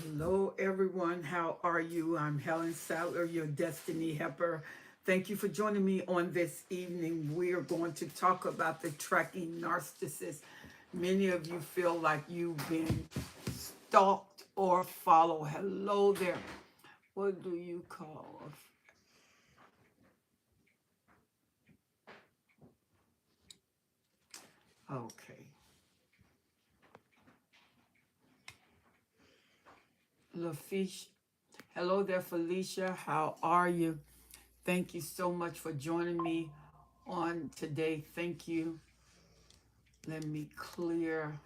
Hello, everyone. How are you? I'm Helen Sadler, your Destiny Helper. Thank you for joining me on this evening. We are going to talk about the tracking narcissist. Many of you feel like you've been stalked or followed. Hello there. What do you call? Okay. LaFiche. Hello there, Felicia. How are you? Thank you so much for joining me on today. Thank you. Let me clear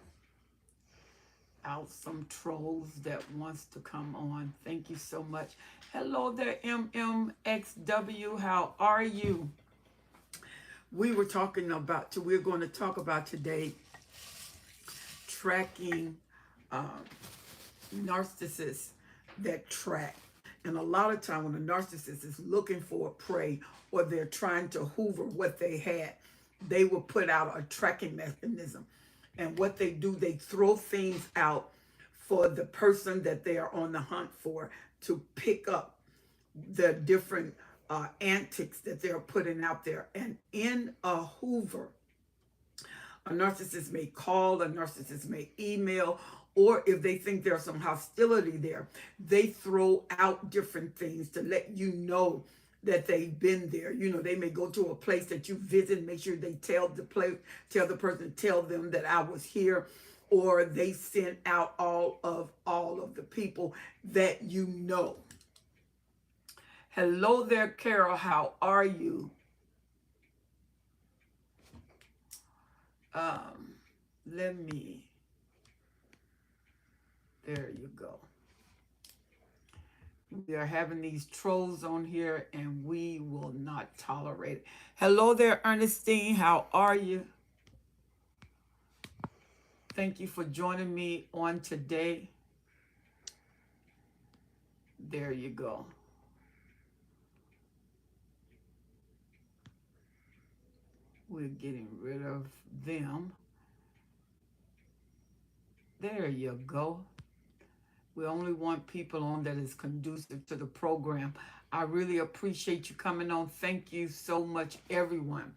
out some trolls that wants to come on. Thank you so much. Hello there, MMXW. How are you? We're going to talk about today tracking narcissists that track. And a lot of time when a narcissist is looking for a prey or they're trying to hoover what they had, they will put out a tracking mechanism. And what they do, they throw things out for the person that they are on the hunt for to pick up the different antics that they're putting out there. And in a hoover, a narcissist may call, a narcissist may email, or if they think there's some hostility there, they throw out different things to let you know that they've been there. You know, they may go to a place that you visit, make sure they tell the them that I was here, or they send out all of the people that you know. Hello there, Carol. How are you? There you go. We are having these trolls on here and we will not tolerate it. Hello there, Ernestine. How are you? Thank you for joining me on today. There you go. We're getting rid of them. There you go. We only want people on that is conducive to the program. I really appreciate you coming on. Thank you so much, everyone.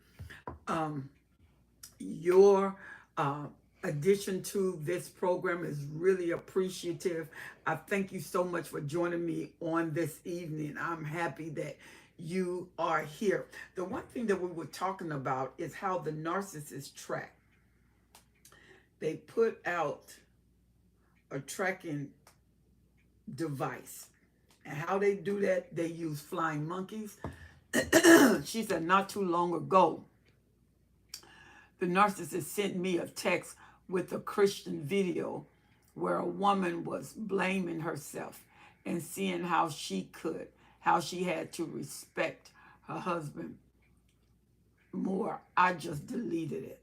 Your addition to this program is really appreciative. I thank you so much for joining me on this evening. I'm happy that you are here. The one thing that we were talking about is how the narcissists track. They put out a tracking device. And how they do that, they use flying monkeys. She said not too long ago, the narcissist sent me a text with a Christian video where a woman was blaming herself and seeing how she had to respect her husband more. I just deleted it.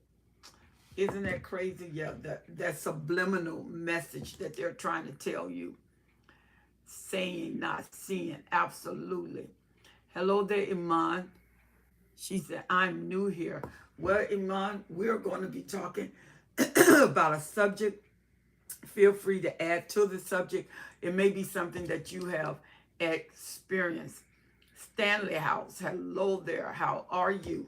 Isn't that crazy? Yeah, that subliminal message that they're trying to tell you. Saying, not seeing. Absolutely. Hello there, Iman. She said, I'm new here. Well, Iman, we're going to be talking about a subject. Feel free to add to the subject. It may be something that you have experienced. Stanley House, hello there. How are you?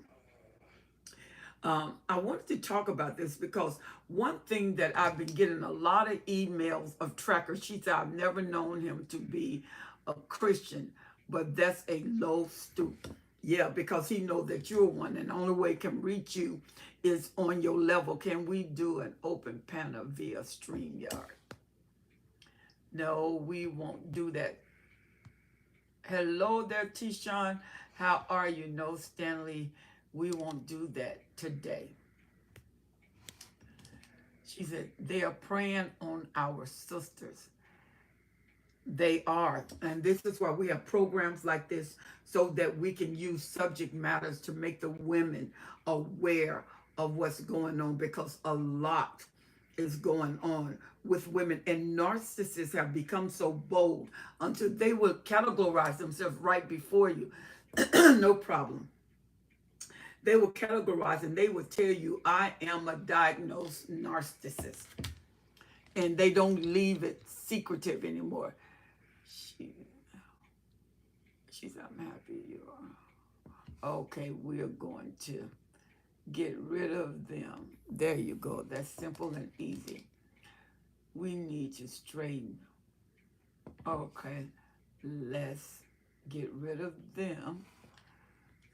I wanted to talk about this because one thing that I've been getting a lot of emails of trackers. She said, I've never known him to be a Christian, but that's a low stoop. Yeah, because he knows that you're one, and the only way he can reach you is on your level. Can we do an open panel via StreamYard? No, we won't do that. Hello there, Tishan. How are you? No, Stanley, we won't do that today. She said, they are preying on our sisters. They are. And this is why we have programs like this, so that we can use subject matters to make the women aware of what's going on, because a lot is going on with women. And narcissists have become so bold until they will categorize themselves right before you. No problem. They will categorize and they will tell you, I am a diagnosed narcissist. And they don't leave it secretive anymore. She, she said, I'm happy you are. Okay, we're going to get rid of them. There you go. That's simple and easy. We need to straighten. Okay, let's get rid of them.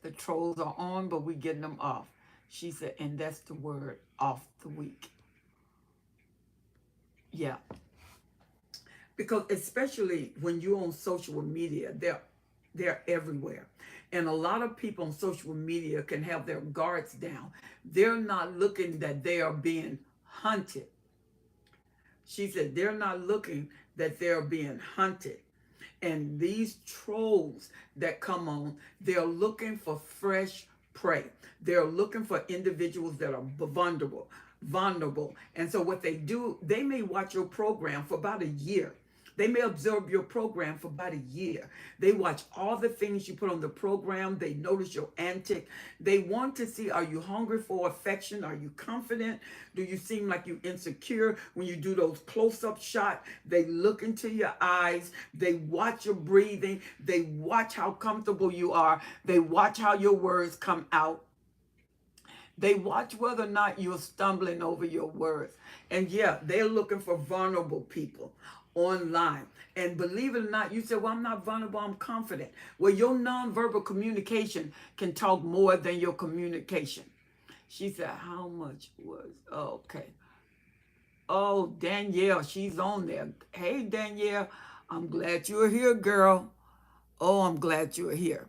The trolls are on, but we're getting them off. She said, and that's the word, off the week. Yeah. Because especially when you're on social media, they're everywhere. And a lot of people on social media can have their guards down. They're not looking that they are being hunted. She said they're not looking that they're being hunted. And these trolls that come on, they're looking for fresh prey. They're looking for individuals that are vulnerable. And so what they do, they may watch your program for about a year. They may observe your program for about a year. They watch all the things you put on the program. They notice your antic. They want to see, are you hungry for affection? Are you confident? Do you seem like you're insecure? When you do those close-up shots, they look into your eyes. They watch your breathing. They watch how comfortable you are. They watch how your words come out. They watch whether or not you're stumbling over your words. And yeah, they're looking for vulnerable people online. And believe it or not, you say, well, I'm not vulnerable, I'm confident. Well, your nonverbal communication can talk more than your communication. She said, how much was, okay. Oh, Danielle, she's on there. Hey, Danielle, I'm glad you're here, girl. Oh, I'm glad you're here.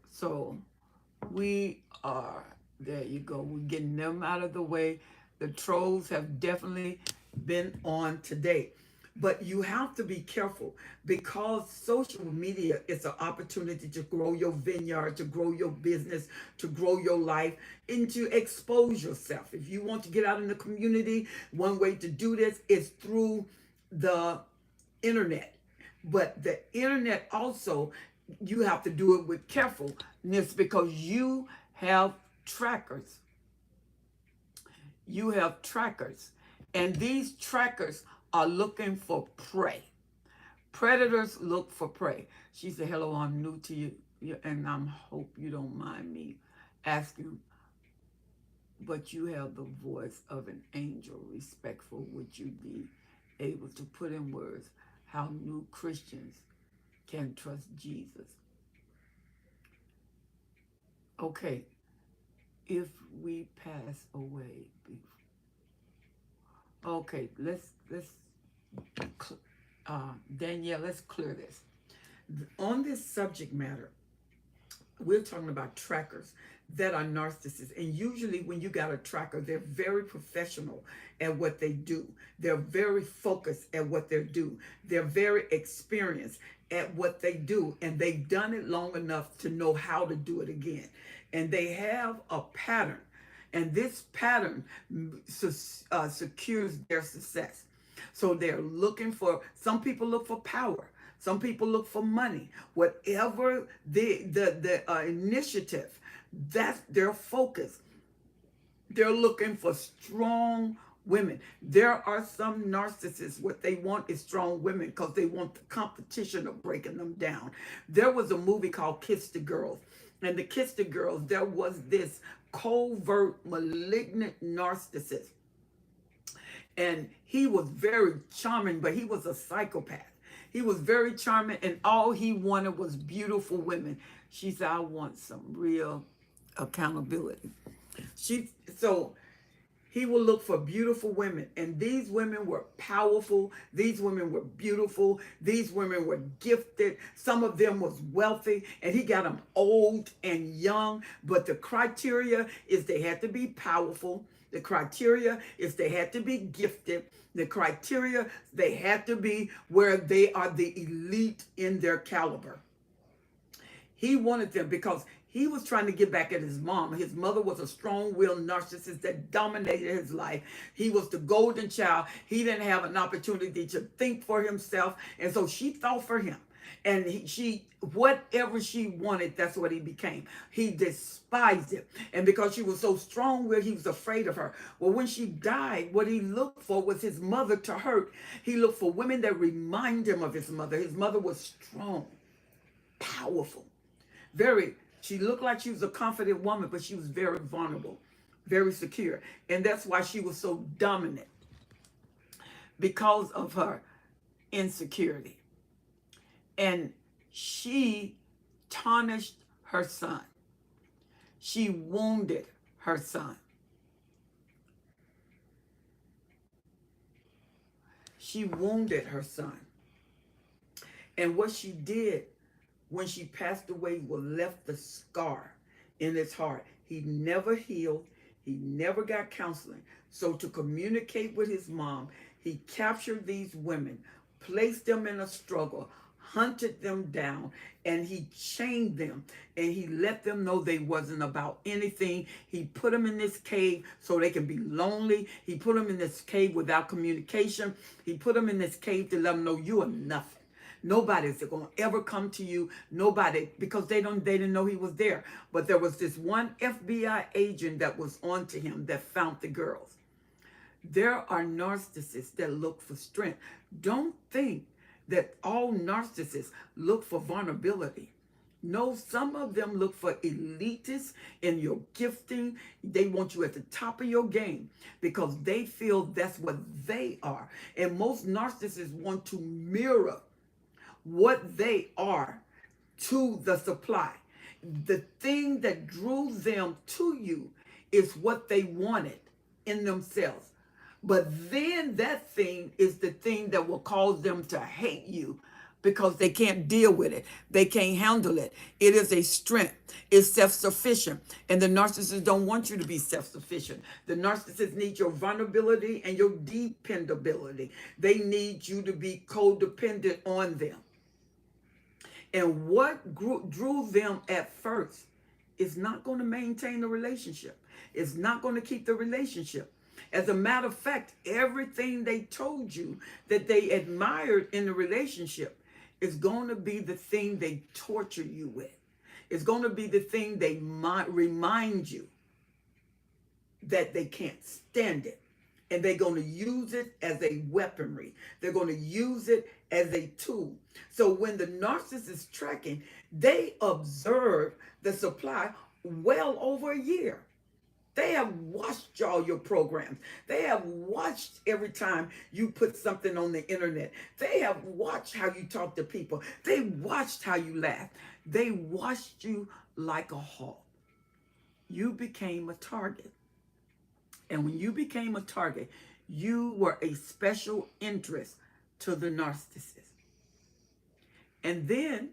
So we are, there you go. We're getting them out of the way. The trolls have definitely been on today. But you have to be careful because social media is an opportunity to grow your vineyard, to grow your business, to grow your life, and to expose yourself. If you want to get out in the community, one way to do this is through the internet. But the internet also, you have to do it with carefulness because you have trackers. You have trackers. And these trackers are looking for prey. Predators look for prey. She said, hello, I'm new to you. And I hope you don't mind me asking, but you have the voice of an angel. Respectful, would you be able to put in words how new Christians can trust Jesus? Okay, if we pass away, okay, let's Danielle, let's clear this. On this subject matter, we're talking about trackers that are narcissists. And usually when you got a tracker, they're very professional at what they do. They're very focused at what they do. They're very experienced at what they do. And they've done it long enough to know how to do it again. And they have a pattern. And this pattern secures their success. So they're looking for, some people look for power. Some people look for money. Whatever the initiative, that's their focus. They're looking for strong women. There are some narcissists, what they want is strong women because they want the competition of breaking them down. There was a movie called Kiss the Girls. And the Kiss the Girls, there was this covert, malignant narcissist. And he was very charming, but he was a psychopath. He was very charming, and all he wanted was beautiful women. She said, I want some real accountability. So he will look for beautiful women, and these women were powerful. These women were beautiful. These women were gifted. Some of them was wealthy, and he got them old and young. But the criteria is they had to be powerful. The criteria is they had to be gifted. The criteria, they had to be where they are the elite in their caliber. He wanted them because he was trying to get back at his mom. His mother was a strong-willed narcissist that dominated his life. He was the golden child. He didn't have an opportunity to think for himself. And so she thought for him. And whatever she wanted, that's what he became. He despised it. And because she was so strong-willed, he was afraid of her. Well, when she died, what he looked for was his mother to hurt. He looked for women that remind him of his mother. His mother was strong, powerful, she looked like she was a confident woman, but she was very vulnerable, very secure. And that's why she was so dominant, because of her insecurity. And she tarnished her son. She wounded her son. She wounded her son. And what she did when she passed away was left the scar in his heart. He never healed. He never got counseling. So to communicate with his mom, he captured these women, placed them in a struggle, hunted them down, and he chained them, and he let them know they wasn't about anything. He put them in this cave so they can be lonely. He put them in this cave without communication. He put them in this cave to let them know you are nothing. Nobody's going to ever come to you. Nobody, because they didn't know he was there. But there was this one FBI agent that was on to him that found the girls. There are narcissists that look for strength. Don't think that all narcissists look for vulnerability. No, some of them look for elitists in your gifting. They want you at the top of your game because they feel that's what they are. And most narcissists want to mirror what they are to the supply. The thing that drew them to you is what they wanted in themselves. But then that thing is the thing that will cause them to hate you because they can't deal with it. They can't handle it. It is a strength. It's self-sufficient. And the narcissists don't want you to be self-sufficient. The narcissists need your vulnerability and your dependability. They need you to be codependent on them. And what drew them at first is not going to maintain the relationship. It's not going to keep the relationship. As a matter of fact, everything they told you that they admired in the relationship is going to be the thing they torture you with. It's going to be the thing they remind you that they can't stand it. And they're going to use it as a weaponry. They're going to use it as a tool. So when the narcissist is tracking, they observe the supply well over a year. They have watched all your programs. They have watched every time you put something on the internet. They have watched how you talk to people. They watched how you laugh. They watched you like a hawk. You became a target. And when you became a target, you were a special interest to the narcissist. And then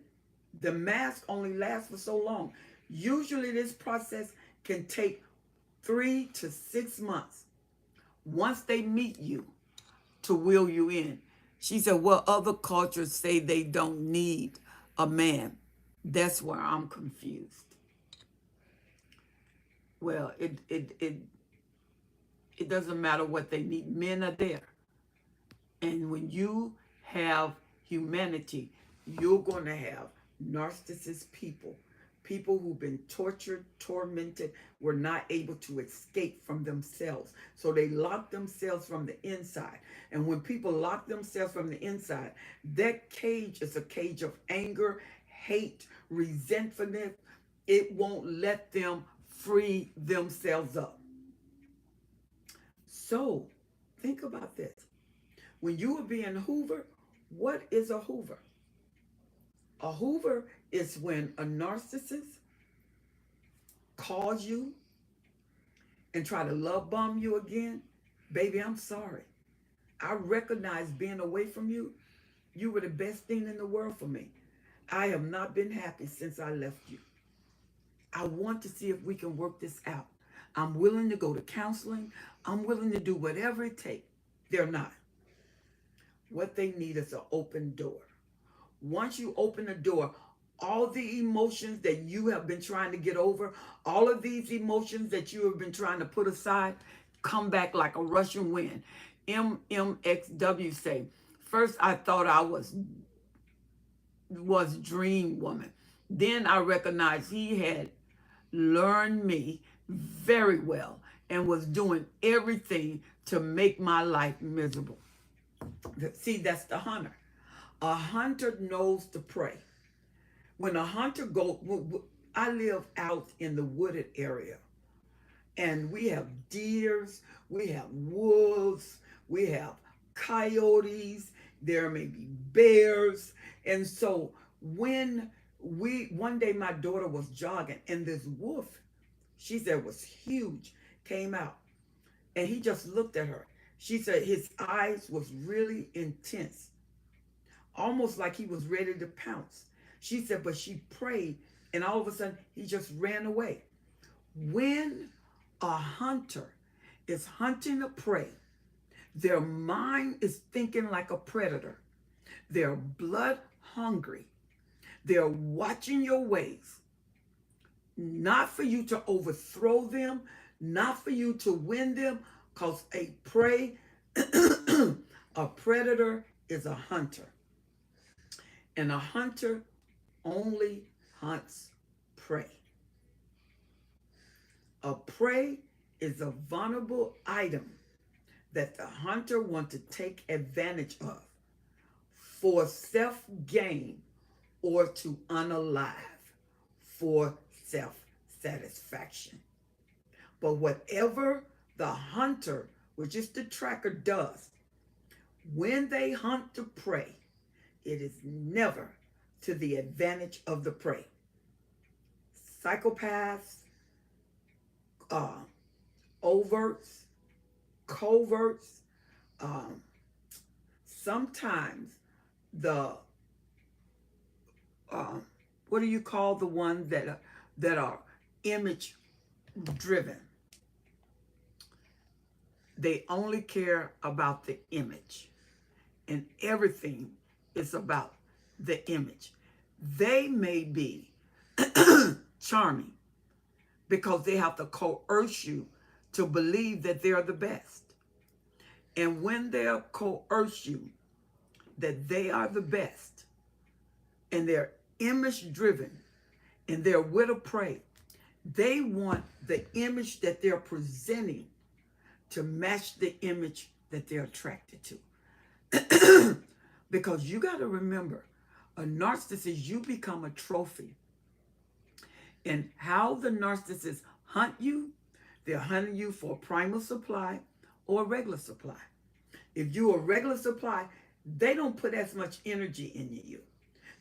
the mask only lasts for so long. Usually this process can take 3 to 6 months once they meet you to wheel you in. She said, well, other cultures say they don't need a man. That's where I'm confused. Well, it doesn't matter what they need. Men are there. And when you have humanity, you're going to have narcissist people who've been tortured, tormented, were not able to escape from themselves. So they lock themselves from the inside. And when people lock themselves from the inside, that cage is a cage of anger, hate, resentfulness. It won't let them free themselves up. So think about this. When you are being hoovered, what is a hoover? A hoover is when a narcissist calls you and try to love bomb you again. Baby, I'm sorry. I recognize being away from you. You were the best thing in the world for me. I have not been happy since I left you. I want to see if we can work this out. I'm willing to go to counseling. I'm willing to do whatever it takes. They're not. What they need is an open door. Once you open the door, all the emotions that you have been trying to get over, all of these emotions that you have been trying to put aside, come back like a rushing wind. MMXW say, first I thought I was was Dream Woman. Then I recognized he had learned me very well and was doing everything to make my life miserable. See, that's the hunter. A hunter knows to pray. When a hunter goes, I live out in the wooded area, and we have deers, we have wolves, we have coyotes, there may be bears. And so one day my daughter was jogging, and this wolf, she said was huge, came out, and he just looked at her. She said his eyes was really intense, almost like he was ready to pounce. She said, but she prayed, and all of a sudden he just ran away. When a hunter is hunting a prey, their mind is thinking like a predator. They're blood hungry. They're watching your ways, not for you to overthrow them, not for you to win them, because a prey, a predator is a hunter. And a hunter only hunts prey. A prey is a vulnerable item that the hunter wants to take advantage of for self-gain or to unalive for self-satisfaction. But whatever the hunter, which is the tracker, does, when they hunt the prey, it is never to the advantage of the prey. Psychopaths, overts, coverts, sometimes the what do you call the ones that are image driven? They only care about the image, and everything is about the image. They may be charming because they have to coerce you to believe that they're the best. And when they'll coerce you that they are the best, and they're image driven, and they're with a prey, they want the image that they're presenting to match the image that they're attracted to. Because you got to remember, a narcissist, you become a trophy. And how the narcissists hunt you, they're hunting you for a primal supply or a regular supply. If you're a regular supply, they don't put as much energy in you.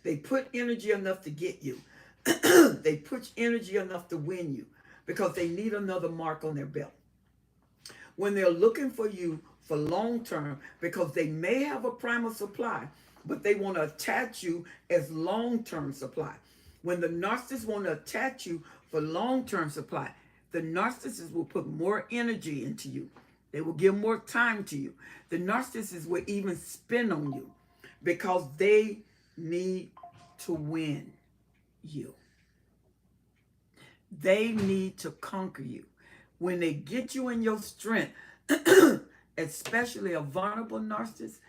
They put energy enough to get you. They put energy enough to win you because they need another mark on their belt. When they're looking for you for long term, because they may have a primal supply, but they want to attach you as long-term supply. When the narcissist want to attach you for long-term supply, the narcissist will put more energy into you. They will give more time to you. The narcissist will even spin on you because they need to win you. They need to conquer you. When they get you in your strength, especially a vulnerable narcissist,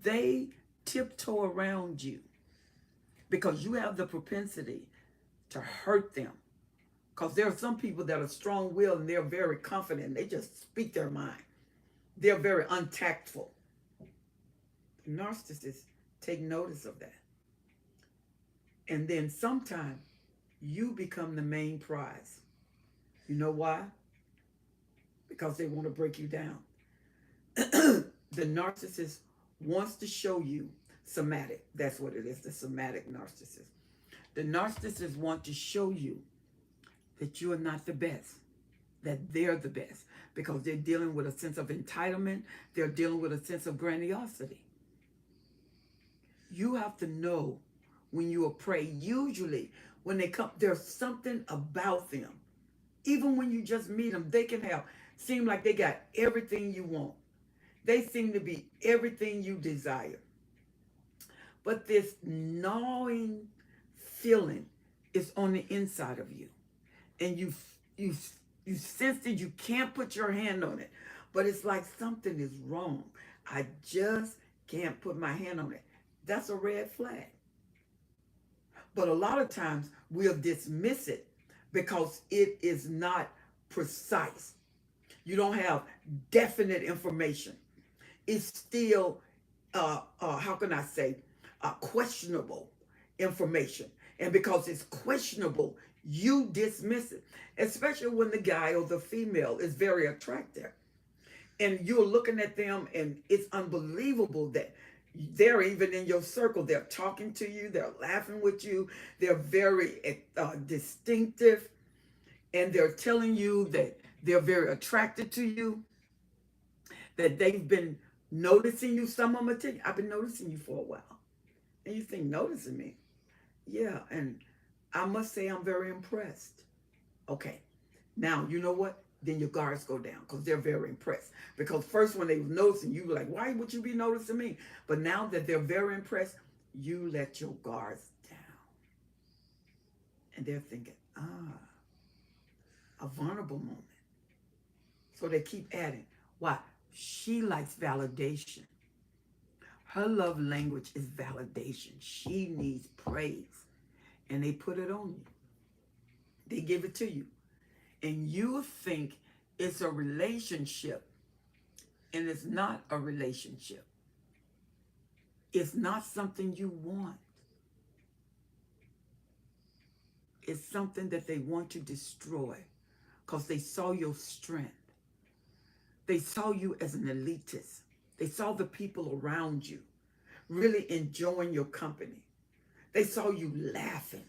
they tiptoe around you because you have the propensity to hurt them. Because there are some people that are strong-willed and they're very confident. They just speak their mind. They're very untactful. Narcissists take notice of that. And then sometimes you become the main prize. You know why? Because they want to break you down. The narcissist wants to show you somatic. That's what it is, the somatic narcissist. The narcissists want to show you that you are not the best, that they're the best, because they're dealing with a sense of entitlement. They're dealing with a sense of grandiosity. You have to know when you are prey. Usually when they come, there's something about them. Even when you just meet them, they can seem like they got everything you want. They seem to be everything you desire. But this gnawing feeling is on the inside of you. And you sense that you can't put your hand on it. But it's like something is wrong. I just can't put my hand on it. That's a red flag. But a lot of times we'll dismiss it because it is not precise. You don't have definite information. It's still, how can I say, questionable information. And because it's questionable, you dismiss it, especially when the guy or the female is very attractive. And you're looking at them, and it's unbelievable that they're even in your circle. They're talking to you, they're laughing with you, they're very distinctive, and they're telling you that they're very attracted to you, that they've been noticing you. Some of them tell you, I've been noticing you for a while. And you think, noticing me? Yeah, and I must say I'm very impressed. Okay, now you know what? Then your guards go down because they're very impressed. Because first when they were noticing you, were like, why would you be noticing me? But now that they're very impressed, you let your guards down. And they're thinking, a vulnerable moment. So they keep adding. Why? She likes validation. Her love language is validation. She needs praise. And they put it on you. They give it to you. And you think it's a relationship. And it's not a relationship. It's not something you want. It's something that they want to destroy because they saw your strength. They saw you as an elitist. They saw the people around you really enjoying your company. They saw you laughing.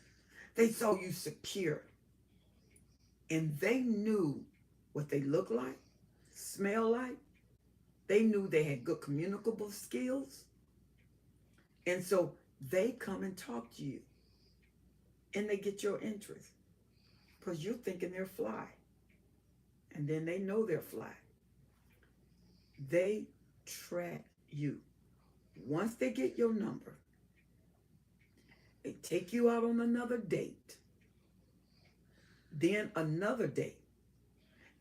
They saw you secure. And they knew what they looked like, smell like. They knew they had good communicable skills. And so they come and talk to you. And they get your interest. Because you're thinking they're fly. And then they know they're fly. They track you. Once they get your number, they take you out on another date. Then another date.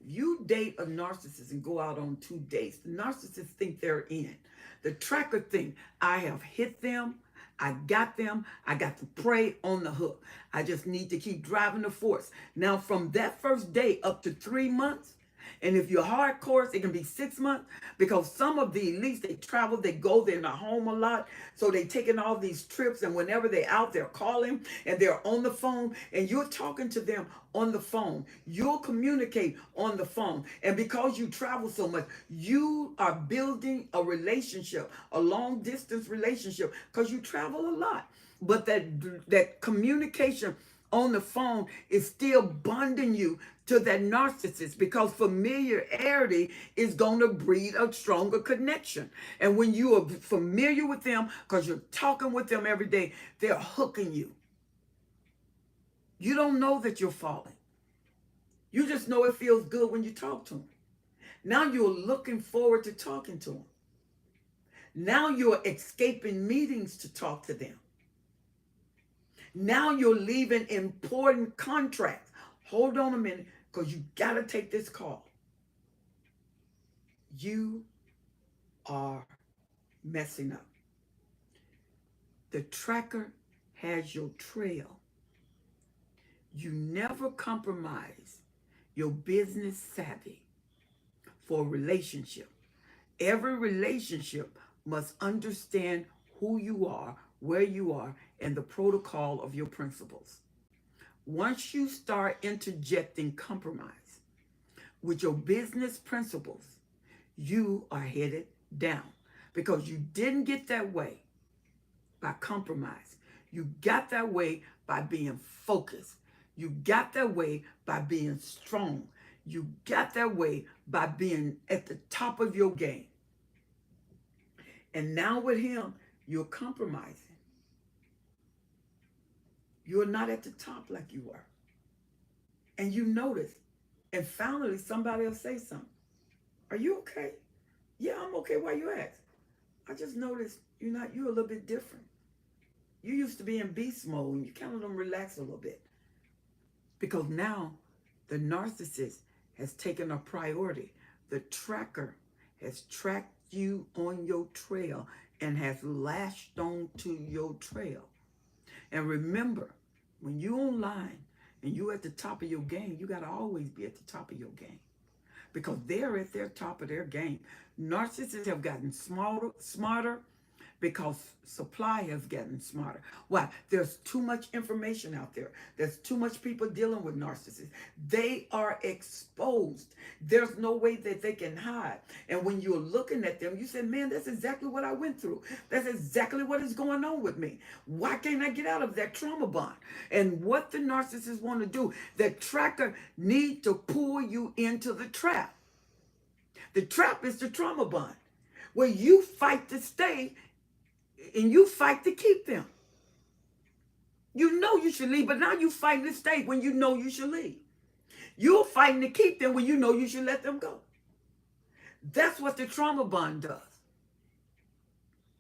You date a narcissist and go out on 2 dates. The narcissists think they're in. The tracker think, I have hit them. I got them. I got the prey on the hook. I just need to keep driving the force. Now, from that first date up to 3 months, and if you're hardcore, it can be 6 months, because some of the elites, they travel, they go, they're not home a lot. So they taking all these trips, and whenever they're out, they're calling and they're on the phone, and you're talking to them on the phone. You'll communicate on the phone. And because you travel so much, you are building a relationship, a long distance relationship, because you travel a lot. But that communication on the phone is still bonding you to that narcissist, because familiarity is going to breed a stronger connection. And when you are familiar with them, because you're talking with them every day, they're hooking you. You don't know that you're falling. You just know it feels good when you talk to them. Now you're looking forward to talking to them. Now you're escaping meetings to talk to them. Now you're leaving important contracts. Hold on a minute, because you got to take this call. You are messing up. The tracker has your trail. You never compromise your business savvy for a relationship. Every relationship must understand who you are, where you are, and the protocol of your principles. Once you start interjecting compromise with your business principles, you are headed down, because you didn't get that way by compromise. You got that way by being focused. You got that way by being strong. You got that way by being at the top of your game. And now with him, you're compromising. You're not at the top like you were. And you notice. And finally, somebody will say something. Are you okay? Yeah, I'm okay. Why you ask? I just noticed you're a little bit different. You used to be in beast mode, and you kind of relax a little bit. Because now the narcissist has taken a priority. The tracker has tracked you on your trail and has lashed on to your trail. And remember, when you online and you at the top of your game, you got to always be at the top of your game, because they're at their top of their game. Narcissists have gotten smarter because supply has gotten smarter. Why? There's too much information out there. There's too much people dealing with narcissists. They are exposed. There's no way that they can hide. And when you're looking at them, you say, man, that's exactly what I went through. That's exactly what is going on with me. Why can't I get out of that trauma bond? And what the narcissists want to do, the tracker need to pull you into the trap. The trap is the trauma bond, where you fight to stay and you fight to keep them. You know you should leave, but now you fighting to stay when you know you should leave. You're fighting to keep them when you know you should let them go. That's what the trauma bond does.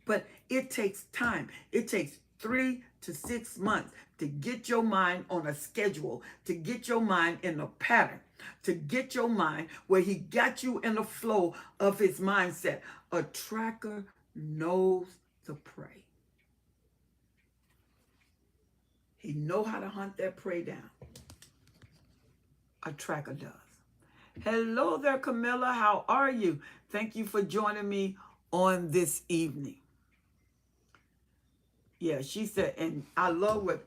But it takes time. It takes 3 to 6 months to get your mind on a schedule, to get your mind in a pattern, to get your mind where he got you in the flow of his mindset. A tracker knows the prey. He know how to hunt that prey down. A tracker does. Hello there, Camilla. How are you? Thank you for joining me on this evening. Yeah, she said, and I love what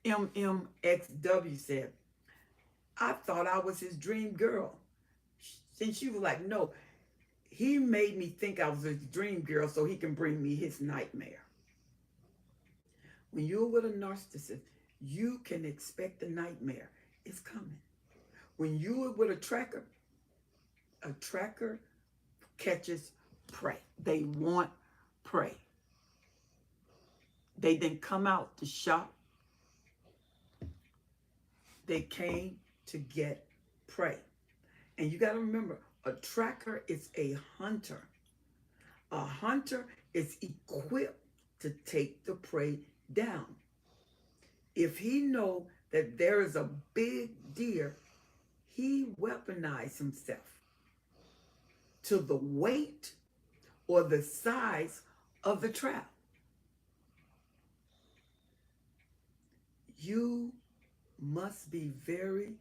MMXW said. I thought I was his dream girl. And she was like, no, he made me think I was his dream girl so he can bring me his nightmare. When you're with a narcissist, you can expect the nightmare. It's coming. When you're with a tracker catches prey. They want prey. They didn't come out to shop. They came to get prey. And you got to remember, a tracker is a hunter. A hunter is equipped to take the prey down. If he know that there is a big deer, he weaponizes himself to the weight or the size of the trap. You must be very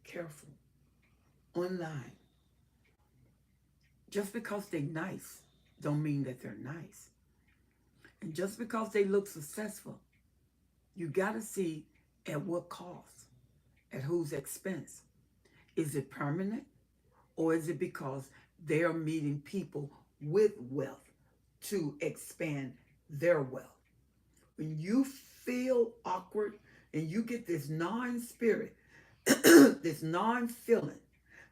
careful online. Just because they're nice don't mean that they're nice. And just because they look successful, you got to see at what cost, at whose expense. Is it permanent, or is it because they are meeting people with wealth to expand their wealth? When you feel awkward and you get this non-spirit, this non-feeling,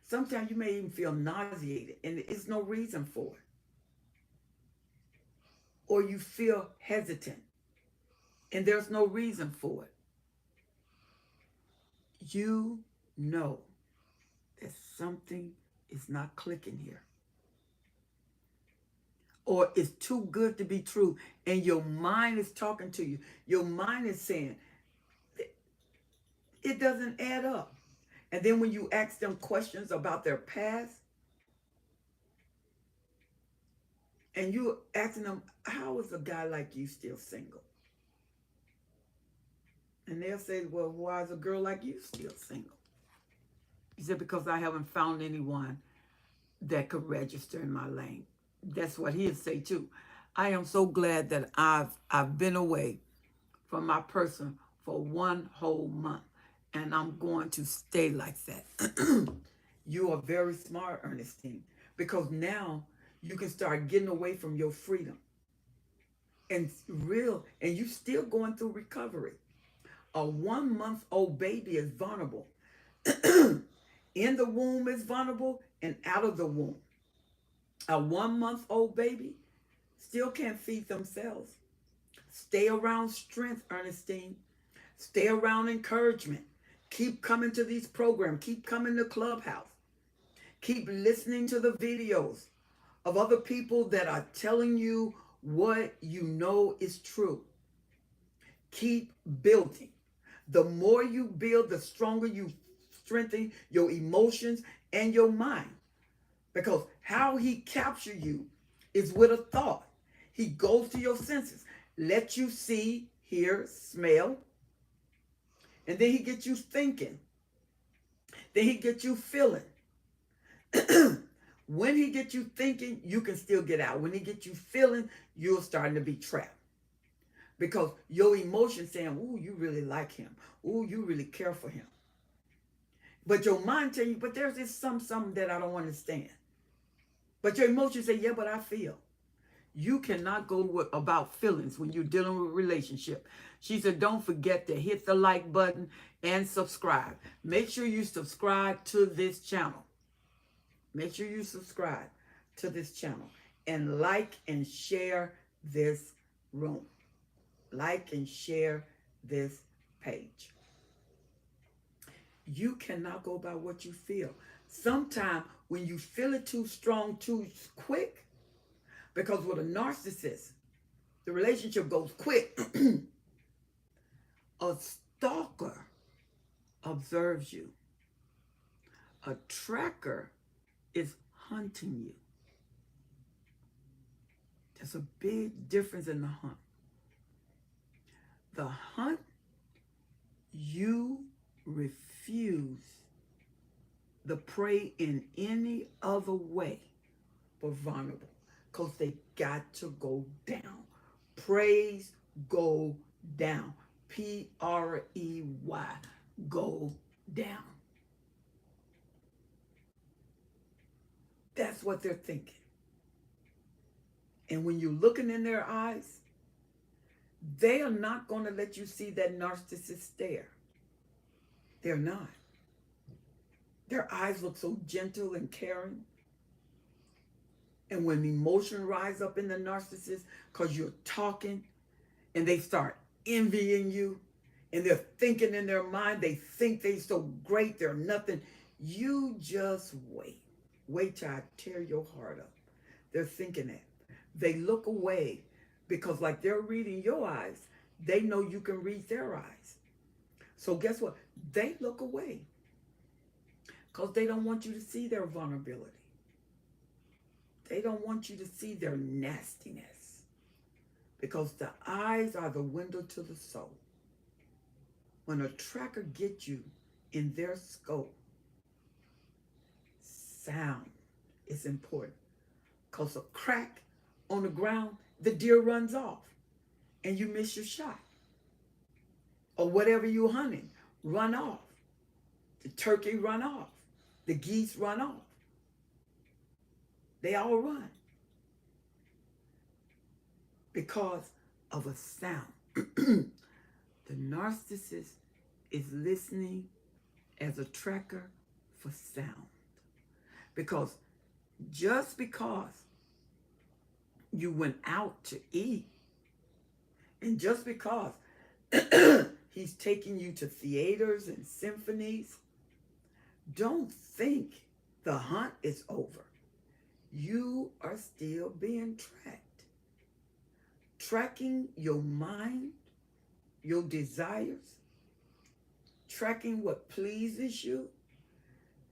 sometimes you may even feel nauseated and there's no reason for it. Or you feel hesitant and there's no reason for it. You know that something is not clicking here. Or it's too good to be true, and your mind is talking to you. Your mind is saying, it doesn't add up. And then when you ask them questions about their past, and you're asking them, how is a guy like you still single? And they'll say, well, why is a girl like you still single? He said, because I haven't found anyone that could register in my lane. That's what he'll say too. I am so glad that I've been away from my person for 1 whole month, and I'm going to stay like that. You are very smart, Ernestine, because now you can start getting away from your freedom. And you still going through recovery. A 1-month-old baby is vulnerable. In the womb is vulnerable and out of the womb. A 1-month-old baby still can't feed themselves. Stay around strength, Ernestine. Stay around encouragement. Keep coming to these programs. Keep coming to Clubhouse. Keep listening to the videos of other people that are telling you what you know is true. Keep building. The more you build, the stronger you strengthen your emotions and your mind. Because how he captures you is with a thought. He goes to your senses, lets you see, hear, smell, and then he gets you thinking. Then he gets you feeling. When he gets you thinking, you can still get out. When he gets you feeling, you're starting to be trapped. Because your emotions saying, ooh, you really like him. Ooh, you really care for him. But your mind telling you, but there's this something that I don't understand. But your emotions say, yeah, but I feel. You cannot go about feelings when you're dealing with a relationship. She said, don't forget to hit the like button and subscribe. Make sure you subscribe to this channel. Make sure you subscribe to this channel and like and share this room. Like and share this page. You cannot go by what you feel. Sometimes when you feel it too strong, too quick, because with a narcissist, the relationship goes quick. A stalker observes you. A tracker is hunting you. There's a big difference in the hunt. The hunt, you refuse the prey in any other way but vulnerable, because they got to go down. Praise go down. P-R-E-Y, go down. That's what they're thinking. And when you're looking in their eyes, they are not going to let you see that narcissist stare. They're not. Their eyes look so gentle and caring. And when emotion rise up in the narcissist because you're talking and they start envying you and they're thinking in their mind, they think they're so great, they're nothing. You just wait. Wait till I tear your heart up. They're thinking that. They look away because like they're reading your eyes, they know you can read their eyes. So guess what? They look away because they don't want you to see their vulnerability. They don't want you to see their nastiness because the eyes are the window to the soul. When a tracker gets you in their scope, sound is important because a crack on the ground, the deer runs off and you miss your shot. Or whatever you're hunting, run off. The turkey run off. The geese run off. They all run because of a sound. The narcissist is listening as a tracker for sound. Because just because you went out to eat, and just because he's taking you to theaters and symphonies, don't think the hunt is over. You are still being tracked. Tracking your mind, your desires, tracking what pleases you,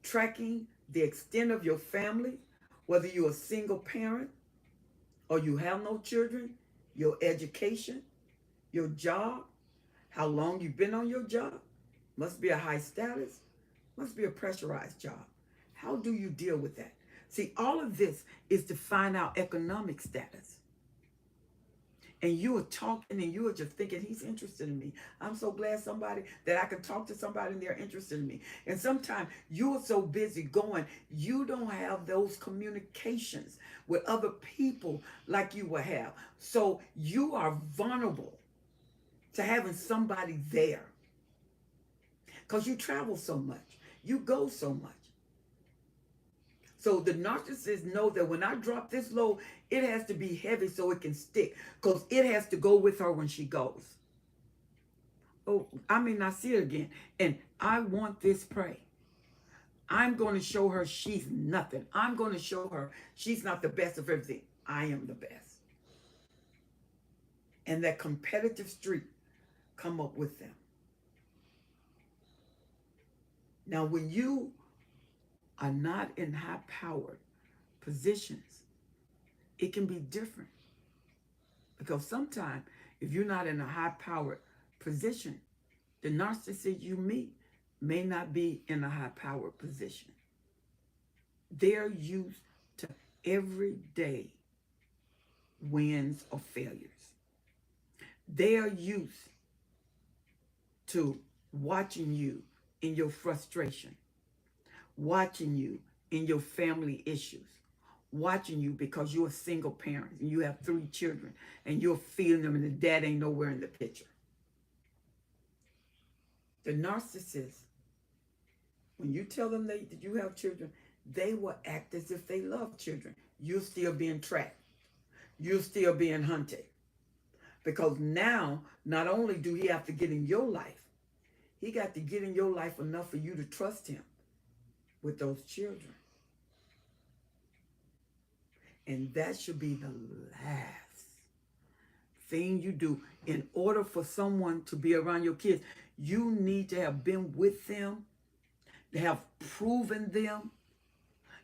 tracking the extent of your family, whether you're a single parent or you have no children, your education, your job, how long you've been on your job, must be a high status, must be a pressurized job. How do you deal with that? See, all of this is to find out economic status. And you are talking and you are just thinking, he's interested in me. I'm so glad that I can talk to somebody and they're interested in me. And sometimes you're so busy going, you don't have those communications with other people like you will have. So you are vulnerable to having somebody there. Because you travel so much. You go so much. So the narcissists know that when I drop this load, it has to be heavy so it can stick. Because it has to go with her when she goes. Oh, I may not see it again. And I want this prey. I'm going to show her she's nothing. I'm going to show her she's not the best of everything. I am the best. And that competitive streak come up with them. Now, when you are not in high-powered positions, it can be different. Because sometimes if you're not in a high-powered position, the narcissist you meet may not be in a high-powered position. They're used to everyday wins or failures. They are used to watching you in your frustration, watching you in your family issues, watching you because you're a single parent and you have 3 children and you're feeling them and the dad ain't nowhere in the picture. The narcissist, when you tell them that you have children, they will act as if they love children. You're still being tracked. You're still being hunted. Because now, not only do he have to get in your life, he got to get in your life enough for you to trust him with those children. And that should be the last thing you do. In order for someone to be around your kids, you need to have been with them, to have proven them.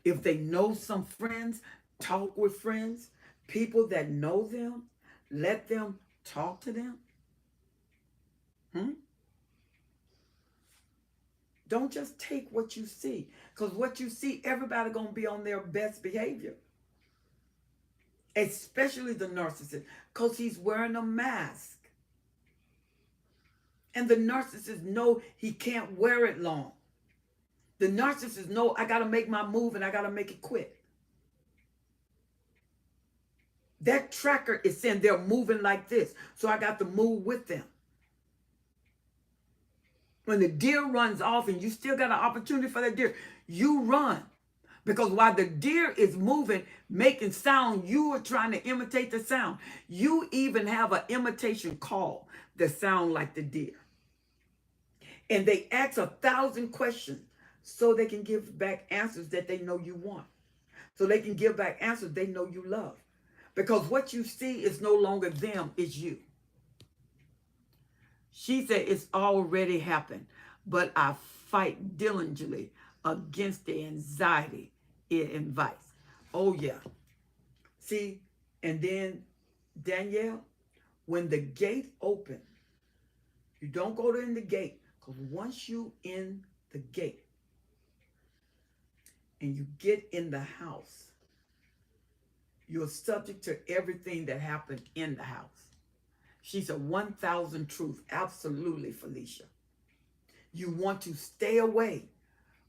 If they know some friends, talk with friends, people that know them, let them talk to them. Don't just take what you see, because what you see, everybody going to be on their best behavior. Especially the narcissist, because he's wearing a mask. And the narcissist know he can't wear it long. The narcissist know I got to make my move and I got to make it quick. That tracker is saying they're moving like this, so I got to move with them. When the deer runs off and you still got an opportunity for that deer, you run. Because while the deer is moving, making sound, you are trying to imitate the sound. You even have an imitation call that sound like the deer. And they ask 1,000 questions so they can give back answers that they know you want. So they can give back answers they know you love. Because what you see is no longer them, it's you. She said, it's already happened, but I fight diligently against the anxiety it invites. Oh, yeah. See, and then, Danielle, when the gate opens, you don't go in the gate, because once you in the gate and you get in the house, you're subject to everything that happened in the house. She's a 1,000 truth. Absolutely, Felicia. You want to stay away.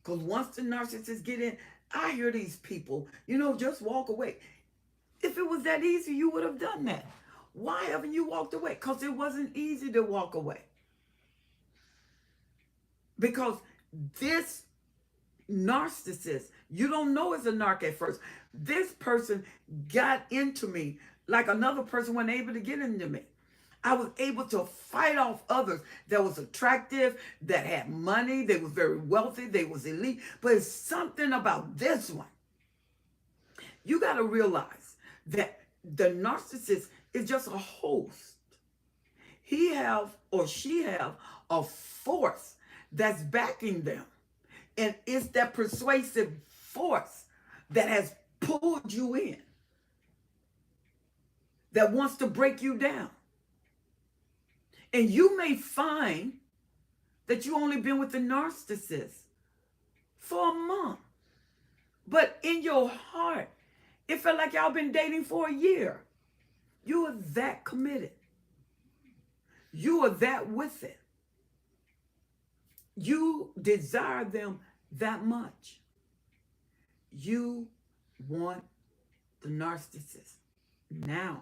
Because once the narcissists get in, I hear these people, just walk away. If it was that easy, you would have done that. Why haven't you walked away? Because it wasn't easy to walk away. Because this narcissist, you don't know it's a narc at first. This person got into me like another person wasn't able to get into me. I was able to fight off others that was attractive, that had money, they was very wealthy, they was elite. But it's something about this one. You got to realize that the narcissist is just a host. He have or she have a force that's backing them. And it's that persuasive force that has pulled you in, that wants to break you down. And you may find that you only been with the narcissist for a month. But in your heart, it felt like y'all been dating for a year. You are that committed. You are that with it. You desire them that much. You want the narcissist now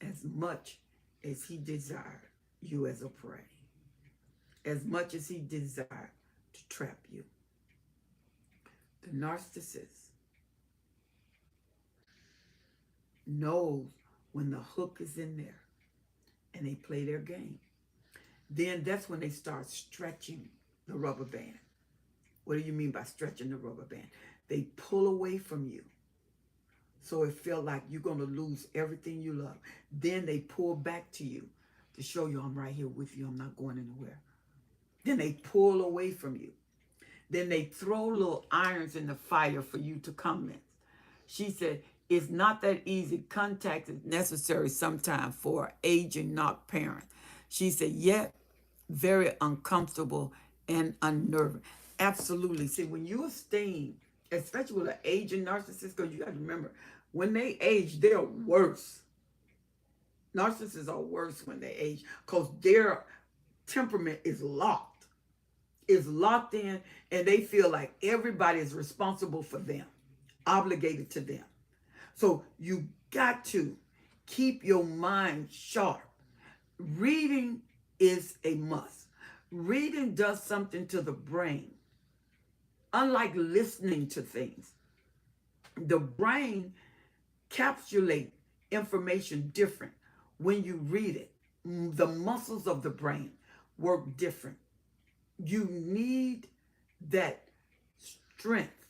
as much as he desired you as a prey, as much as he desired to trap you. The narcissist knows when the hook is in there and they play their game. Then that's when they start stretching the rubber band. What do you mean by stretching the rubber band? They pull away from you. So it felt like you're going to lose everything you love. Then they pull back to you to show you, I'm right here with you. I'm not going anywhere. Then they pull away from you. Then they throw little irons in the fire for you to come in. She said, It's not that easy. Contact is necessary sometimes for an aging not parent. She said, yet very uncomfortable and unnerving. Absolutely. See, when you're staying, especially with an aging narcissist, because you got to remember, when they age, they're worse. Narcissists are worse when they age because their temperament is locked in, and they feel like everybody is responsible for them, obligated to them. So you got to keep your mind sharp. Reading is a must. Reading does something to the brain. Unlike listening to things, the brain capsulates information different when you read it. The muscles of the brain work different. You need that strength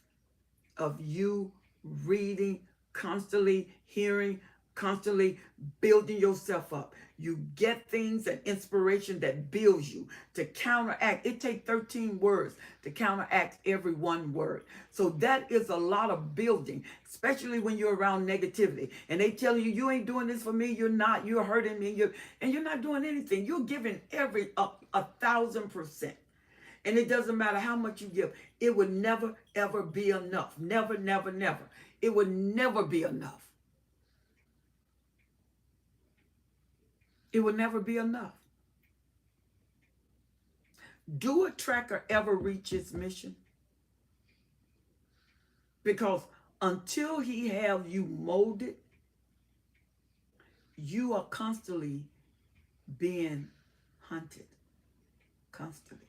of you reading, constantly hearing, constantly building yourself up. You get things and inspiration that builds you to counteract. It takes 13 words to counteract every one word. So that is a lot of building, especially when you're around negativity. And they tell you, you ain't doing this for me. You're not. You're hurting me. You're not doing anything. You're giving every 1,000%. And it doesn't matter how much you give. It would never, ever be enough. Never, never, never. It would never be enough. It will never be enough. Do a tracker ever reach its mission? Because until he have you molded, you are constantly being hunted. Constantly.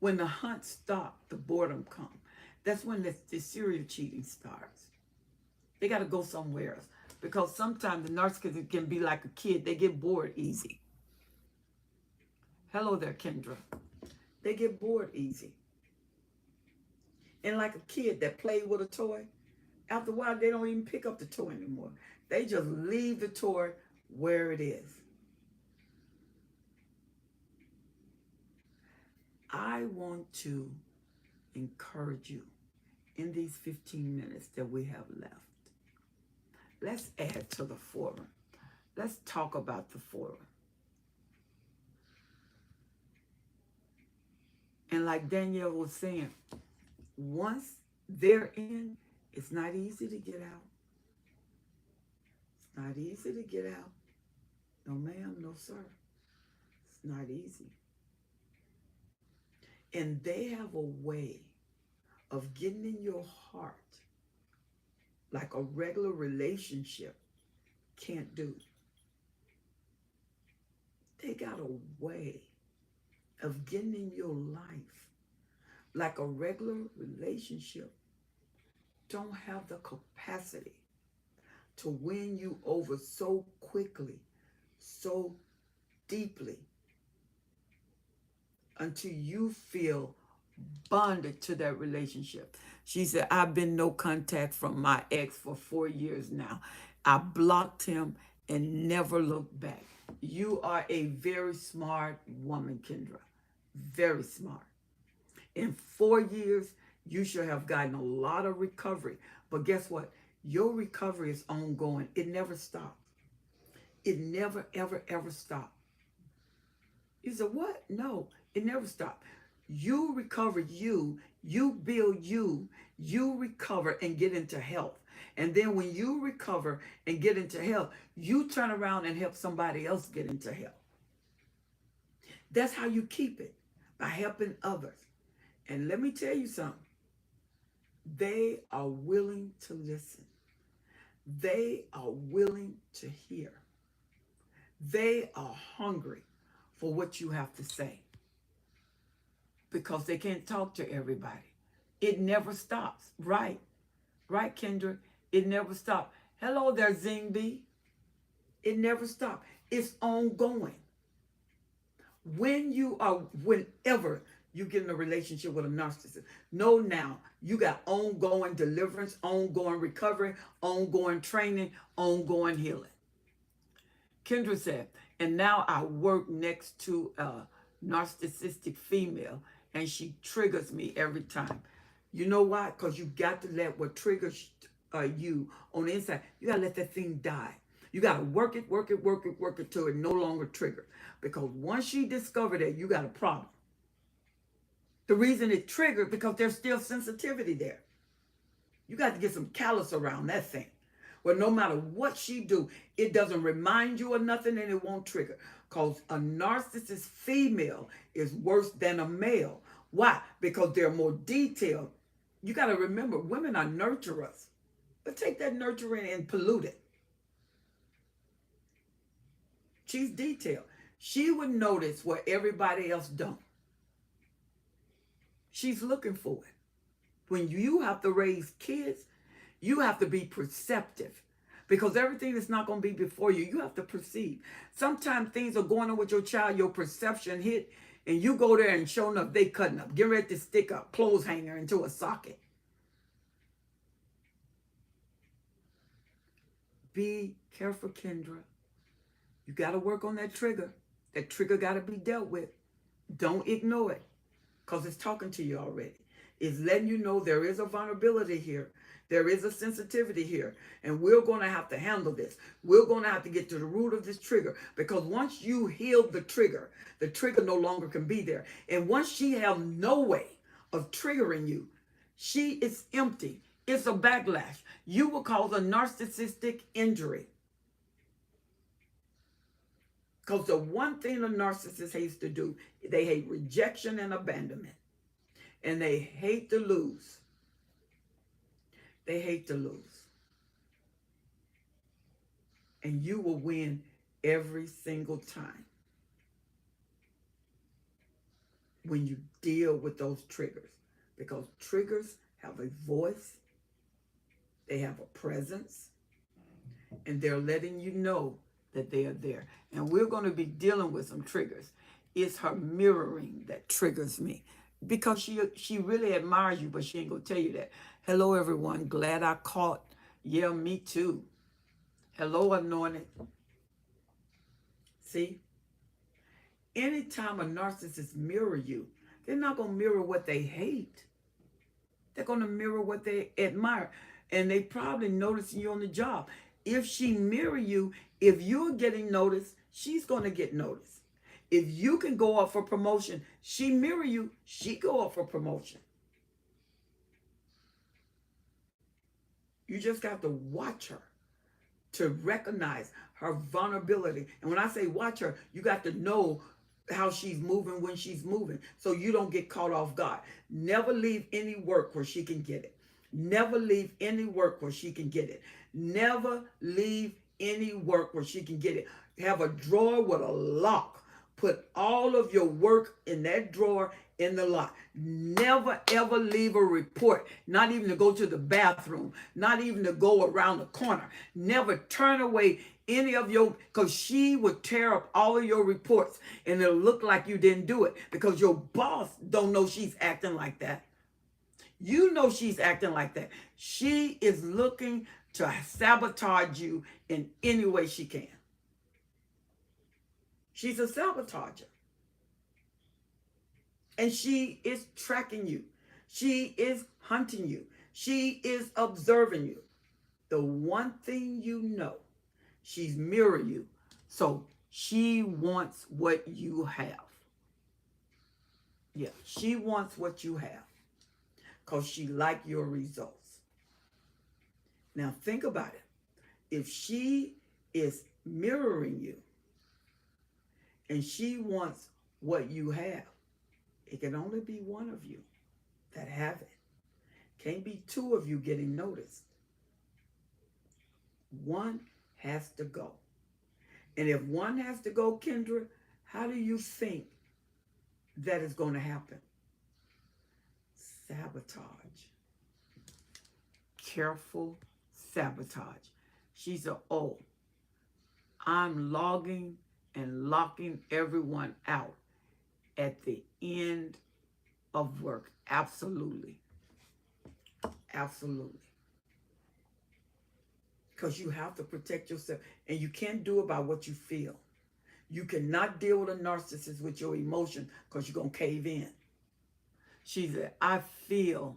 When the hunt stops, the boredom comes. That's when the serial cheating starts. They got to go somewhere else. Because sometimes the narcissist can be like a kid. They get bored easy. Hello there, Kendra. They get bored easy. And like a kid that played with a toy, after a while, they don't even pick up the toy anymore. They just leave the toy where it is. I want to encourage you in these 15 minutes that we have left. Let's add to the forum. Let's talk about the forum. And like Danielle was saying, once they're in, it's not easy to get out. It's not easy to get out. No ma'am, no sir. It's not easy. And they have a way of getting in your heart like a regular relationship can't do. They got a way of getting in your life like a regular relationship don't have the capacity to win you over so quickly, so deeply, until you feel bonded to that relationship. She said, I've been no contact from my ex for 4 years now. I blocked him and never looked back. You are a very smart woman, Kendra. Very smart. In 4 years, you should have gotten a lot of recovery. But guess what? Your recovery is ongoing. It never stops. It never, ever, ever stops. You said, what? No, it never stops. You recover you build you recover and get into health. And then when you recover and get into health, you turn around and help somebody else get into health. That's how you keep it, by helping others. And let me tell you something. They are willing to listen. They are willing to hear. They are hungry for what you have to say, because they can't talk to everybody. It never stops. Right, Kendra? It never stops. Hello there, Zing B. It never stops. It's ongoing. Whenever you get in a relationship with a narcissist, know now you got ongoing deliverance, ongoing recovery, ongoing training, ongoing healing. Kendra said, and now I work next to a narcissistic female, and she triggers me every time. You know why? Because you got to let what triggers you on the inside, you got to let that thing die. You got to work it, work it, work it, work it till it no longer trigger. Because once she discovered that, you got a problem. The reason it triggered, because there's still sensitivity there. You got to get some callus around that thing. Well, no matter what she do, it doesn't remind you of nothing and it won't trigger. Because a narcissist female is worse than a male. Why? Because they're more detailed. You got to remember, women are nurturers. But take that nurturing and pollute it. She's detailed. She would notice what everybody else don't. She's looking for it. When you have to raise kids, you have to be perceptive, because everything is not going to be before you. You have to perceive. Sometimes things are going on with your child, your perception hit, and you go there and sure enough, they cutting up, getting ready to stick a clothes hanger into a socket. Be careful, Kendra. You got to work on that trigger. That trigger got to be dealt with. Don't ignore it, because it's talking to you already. It's letting you know there is a vulnerability here. There is a sensitivity here. And we're going to have to handle this. We're going to have to get to the root of this trigger. Because once you heal the trigger no longer can be there. And once she has no way of triggering you, she is empty. It's a backlash. You will cause a narcissistic injury. Because the one thing a narcissist hates to do, they hate rejection and abandonment. And they hate to lose. They hate to lose. And you will win every single time when you deal with those triggers. Because triggers have a voice, they have a presence, and they're letting you know that they are there. And we're going to be dealing with some triggers. It's her mirroring that triggers me. Because she really admires you, but she ain't going to tell you that. Hello, everyone. Glad I caught. Yeah, me too. Hello, anointed. See? Anytime a narcissist mirror you, they're not going to mirror what they hate. They're going to mirror what they admire. And they probably noticing you on the job. If she mirror you, if you're getting noticed, she's going to get noticed. If you can go up for promotion, she mirror you, she go up for promotion. You just got to watch her to recognize her vulnerability. And when I say watch her, you got to know how she's moving when she's moving, so you don't get caught off guard. Never leave any work where she can get it. Never leave any work where she can get it. Never leave any work where she can get it. Have a drawer with a lock. Put all of your work in that drawer in the lock. Never, ever leave a report. Not even to go to the bathroom. Not even to go around the corner. Never turn away any of your, because she would tear up all of your reports and it'll look like you didn't do it, because your boss don't know she's acting like that. You know she's acting like that. She is looking to sabotage you in any way she can. She's a sabotager. And she is tracking you. She is hunting you. She is observing you. The one thing you know, she's mirroring you. So she wants what you have. Yeah, she wants what you have, because she likes your results. Now think about it. If she is mirroring you, and she wants what you have, it can only be one of you that have it. Can't be two of you getting noticed. One has to go. And if one has to go, Kendra, how do you think that is going to happen? Sabotage. Careful sabotage. She's a, oh, I'm logging and locking everyone out at the end of work. Absolutely. Absolutely. Because you have to protect yourself. And you can't do it by what you feel. You cannot deal with a narcissist with your emotion, because you're going to cave in. She said, I feel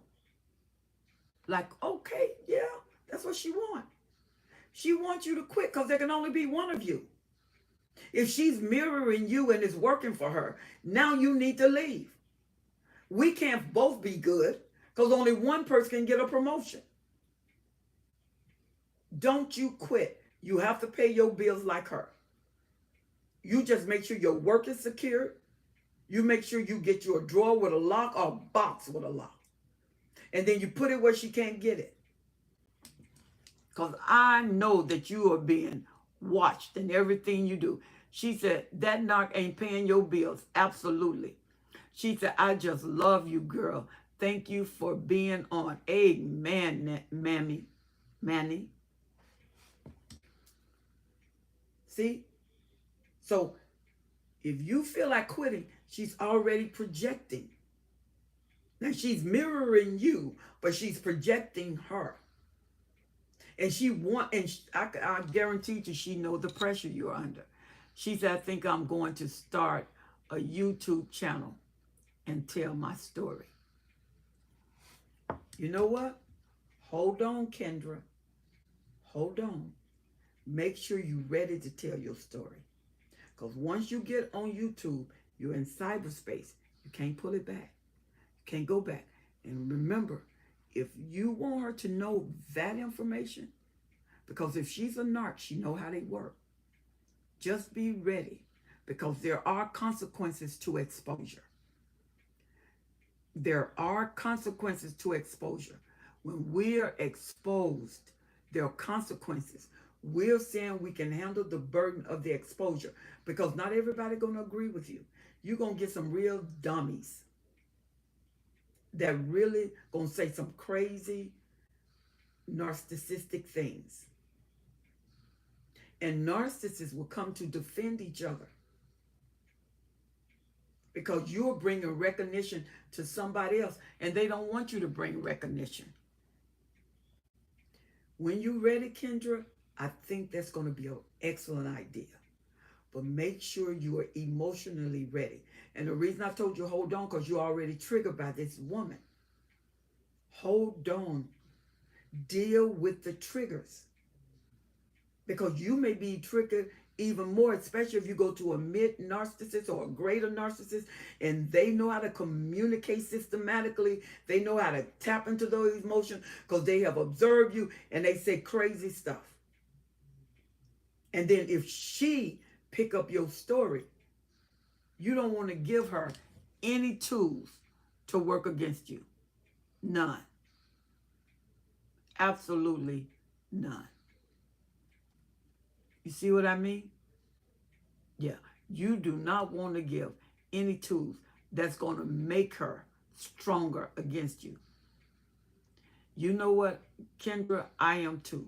Like, okay, yeah, that's what she wants. She wants you to quit because there can only be one of you. If she's mirroring you and it's working for her, now you need to leave. We can't both be good because only one person can get a promotion. Don't you quit. You have to pay your bills like her. You just make sure your work is secure. You make sure you get you a drawer with a lock or a box with a lock. And then you put it where she can't get it. Because I know that you are being watched in everything you do. She said, that narc ain't paying your bills. Absolutely. She said, I just love you, girl. Thank you for being on. Amen, Mammy. Manny. See? So if you feel like quitting, she's already projecting. Now she's mirroring you, but she's projecting her. And I guarantee you, she knows the pressure you're under. She said, I think I'm going to start a YouTube channel and tell my story. You know what? Hold on, Kendra. Hold on. Make sure you're ready to tell your story. Because once you get on YouTube, you're in cyberspace. You can't pull it back. You can't go back. And remember, if you want her to know that information, because if she's a narc, she know how they work. Just be ready, because there are consequences to exposure. There are consequences to exposure. When we're exposed, there are consequences. We're saying we can handle the burden of the exposure, because not everybody going to agree with you. You're going to get some real dummies that really going to say some crazy narcissistic things. And narcissists will come to defend each other, because you're bringing recognition to somebody else, and they don't want you to bring recognition. When you're ready, Kendra, I think that's going to be an excellent idea. But make sure you are emotionally ready. And the reason I told you hold on, because you're already triggered by this woman. Hold on. Deal with the triggers. Because you may be triggered even more, especially if you go to a mid-narcissist or a greater narcissist, and they know how to communicate systematically. They know how to tap into those emotions because they have observed you, and they say crazy stuff. And then if she pick up your story, you don't want to give her any tools to work against you. None. Absolutely none. You see what I mean? Yeah. You do not want to give any tools that's going to make her stronger against you. You know what, Kendra? I am too.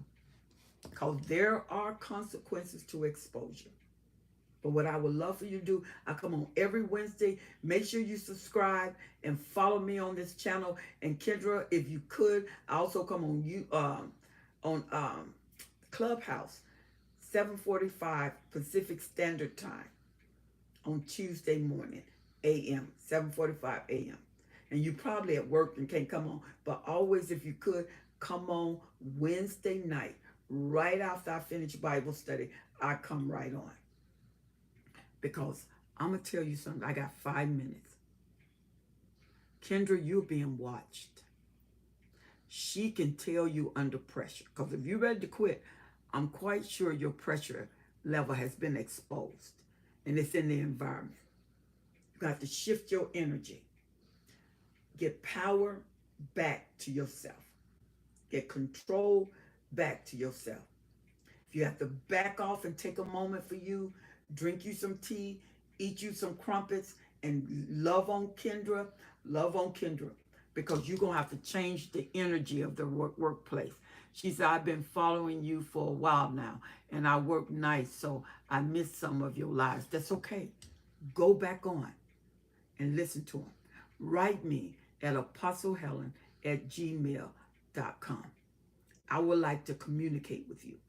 Because there are consequences to exposure. But what I would love for you to do, I come on every Wednesday. Make sure you subscribe and follow me on this channel. And Kendra, if you could, I also come on Clubhouse, 7:45 Pacific Standard Time on Tuesday morning, a.m., 7:45 a.m. And you probably at work and can't come on. But always, if you could, come on Wednesday night. Right after I finish Bible study, I come right on. Because I'm going to tell you something. I got 5 minutes. Kendra, you're being watched. She can tell you under pressure. Because if you're ready to quit, I'm quite sure your pressure level has been exposed. And it's in the environment. You got to shift your energy. Get power back to yourself. Get control back to yourself. If you have to back off and take a moment for you, drink you some tea, eat you some crumpets, and love on Kendra. Love on Kendra, because you're going to have to change the energy of the workplace. She said, I've been following you for a while now, and I work nights, so I missed some of your lives. That's okay. Go back on and listen to them. Write me at apostlehelen@gmail.com. I would like to communicate with you.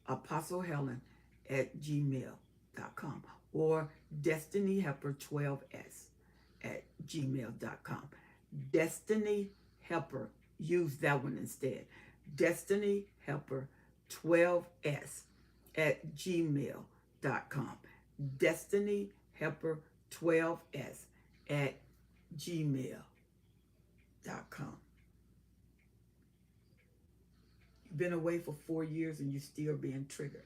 apostlehelen@gmail.com or destinyhelper12s@gmail.com. Destiny Helper use that one instead. Destiny Helper 12s at gmail.com. Destiny Helper 12s at gmail.com. You've been away for 4 years and you're still being triggered.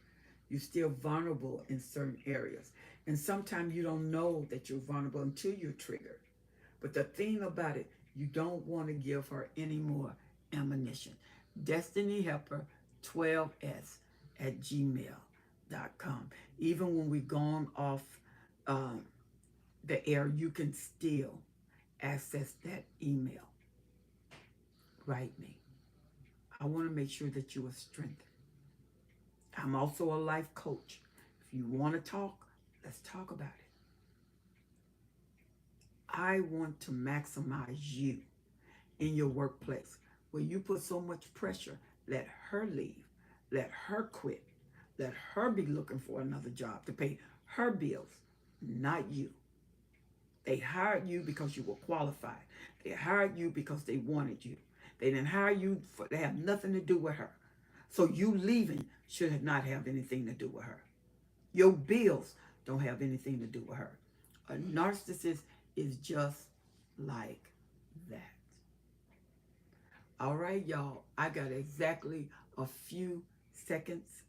You're still vulnerable in certain areas. And sometimes you don't know that you're vulnerable until you're triggered. But the thing about it, you don't want to give her any more ammunition. Destiny Helper 12s at gmail.com. Even when we've gone off the air, you can still access that email. Write me. I want to make sure that you are strengthened. I'm also a life coach. If you want to talk, let's talk about it. I want to maximize you in your workplace where you put so much pressure. Let her leave. Let her quit. Let her be looking for another job to pay her bills, not you. They hired you because you were qualified. They hired you because they wanted you. They didn't hire you to have nothing to do with her. So you leaving should not have anything to do with her. Your bills don't have anything to do with her. A narcissist is just like that. All right, y'all. I got exactly a few seconds.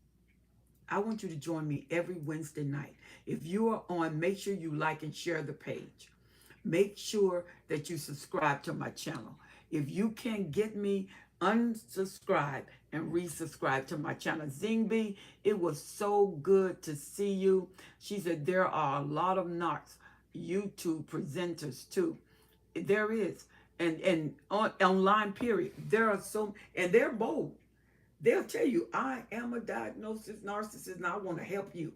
I want you to join me every Wednesday night. If you are on, make sure you like and share the page. Make sure that you subscribe to my channel. If you can get me, unsubscribe and resubscribe to my channel. Zingby, it was so good to see you. She said there are a lot of narcs YouTube presenters too. There is. And online period. There are so, and they're bold. They'll tell you, I am a diagnosed narcissist and I want to help you.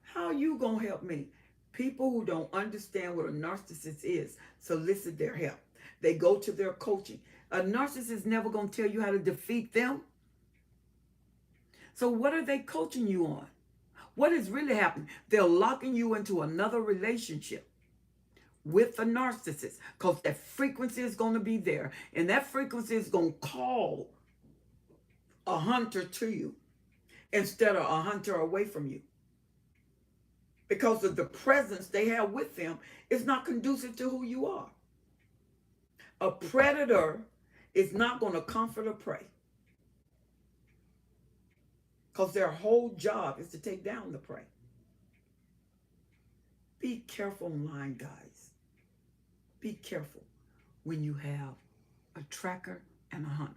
How are you going to help me? People who don't understand what a narcissist is solicit their help. They go to their coaching. A narcissist is never going to tell you how to defeat them. So what are they coaching you on? What is really happening? They're locking you into another relationship with a narcissist because that frequency is going to be there. And that frequency is going to call a hunter to you instead of a hunter away from you. Because of the presence they have with them is not conducive to who you are. A predator is not going to comfort a prey. Because their whole job is to take down the prey. Be careful online, guys. Be careful when you have a tracker and a hunter.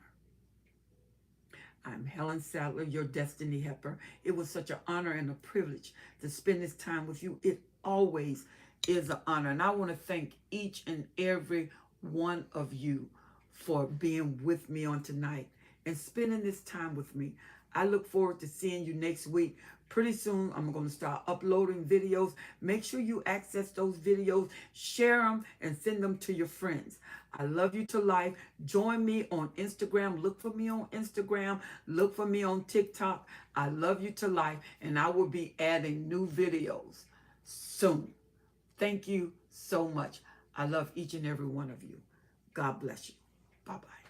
I'm Helen Sadler, your Destiny Helper. It was such an honor and a privilege to spend this time with you. It always is an honor. And I want to thank each and every one of you for being with me on tonight and spending this time with me. I look forward to seeing you next week. Pretty soon, I'm going to start uploading videos. Make sure you access those videos, share them, and send them to your friends. I love you to life. Join me on Instagram. Look for me on Instagram. Look for me on TikTok. I love you to life, and I will be adding new videos soon. Thank you so much. I love each and every one of you. God bless you. Bye-bye.